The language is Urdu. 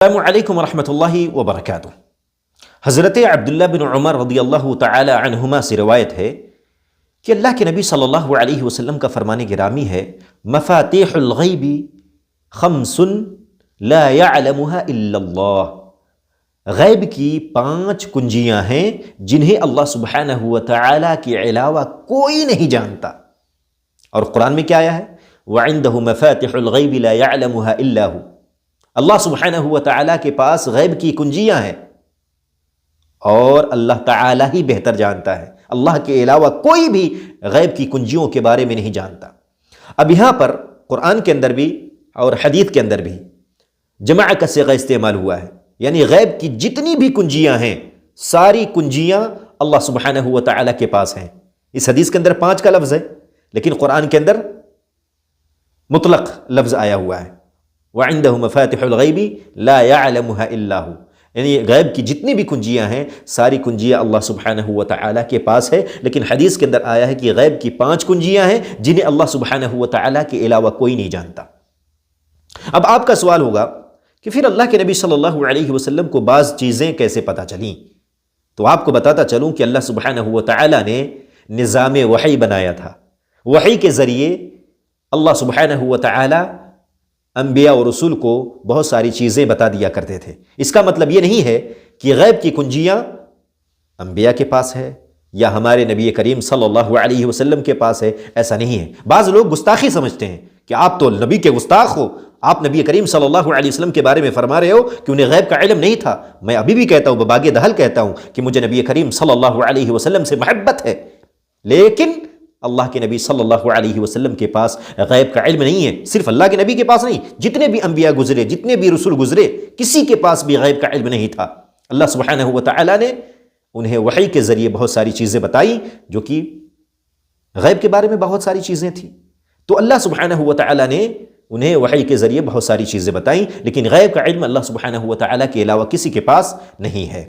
السلام علیکم ورحمۃ اللہ وبرکاتہ۔ حضرت عبداللہ بن عمر رضی اللہ تعالی عنہما سے روایت ہے کہ اللہ کے نبی صلی اللہ علیہ وسلم کا فرمان گرامی ہے، مفاتیح الغیب خمس لا يعلمها الا اللہ، غیب کی 5 کنجیاں ہیں جنہیں اللہ سبحانہ وتعالی کے علاوہ کوئی نہیں جانتا۔ اور قرآن میں کیا آیا ہے؟ وعنده مفاتح الغیب لا يعلمها الا هو، اللہ سبحانہ وتعالی کے پاس غیب کی کنجیاں ہیں اور اللہ تعالی ہی بہتر جانتا ہے، اللہ کے علاوہ کوئی بھی غیب کی کنجیوں کے بارے میں نہیں جانتا۔ اب یہاں پر قرآن کے اندر بھی اور حدیث کے اندر بھی جمع کا صیغہ استعمال ہوا ہے، یعنی غیب کی جتنی بھی کنجیاں ہیں ساری کنجیاں اللہ سبحانہ وتعالی کے پاس ہیں۔ اس حدیث کے اندر 5 کا لفظ ہے، لیکن قرآن کے اندر مطلق لفظ آیا ہوا ہے، وعنده مفاتح الغیب لا يعلمها الا هو، یعنی غیب کی جتنی بھی کنجیاں ہیں ساری کنجیاں اللہ سبحانہ وتعالی کے پاس ہے، لیکن حدیث کے اندر آیا ہے کہ غیب کی 5 کنجیاں ہیں جنہیں اللہ سبحانہ وتعالی کے علاوہ کوئی نہیں جانتا۔ اب آپ کا سوال ہوگا کہ پھر اللہ کے نبی صلی اللہ علیہ وسلم کو بعض چیزیں کیسے پتہ چلیں؟ تو آپ کو بتاتا چلوں کہ اللہ سبحانہ وتعالی نے نظام وحی بنایا تھا، وحی کے ذریعے اللہ سبحانہ وتعالی انبیاء اور رسول کو بہت ساری چیزیں بتا دیا کرتے تھے۔ اس کا مطلب یہ نہیں ہے کہ غیب کی کنجیاں انبیاء کے پاس ہے یا ہمارے نبی کریم صلی اللہ علیہ وسلم کے پاس ہے، ایسا نہیں ہے۔ بعض لوگ گستاخی سمجھتے ہیں کہ آپ تو نبی کے گستاخ ہو، آپ نبی کریم صلی اللہ علیہ وسلم کے بارے میں فرما رہے ہو کہ انہیں غیب کا علم نہیں تھا۔ میں ابھی بھی کہتا ہوں، بباگ دہل کہتا ہوں کہ مجھے نبی کریم صلی اللہ علیہ وسلم سے محبت ہے، لیکن اللہ کے نبی صلی اللہ علیہ وسلم کے پاس غیب کا علم نہیں ہے۔ صرف اللہ کے نبی کے پاس نہیں، جتنے بھی انبیاء گزرے، جتنے بھی رسول گزرے، کسی کے پاس بھی غیب کا علم نہیں تھا۔ اللہ سبحانہ وتعالی نے انہیں وحی کے ذریعے بہت ساری چیزیں بتائیں جو کہ غیب کے بارے میں بہت ساری چیزیں تھیں، تو اللہ سبحانہ وتعالی نے انہیں وحی کے ذریعے بہت ساری چیزیں بتائیں، لیکن غیب کا علم اللہ سبحانہ وتعالی کے علاوہ کسی کے پاس نہیں ہے۔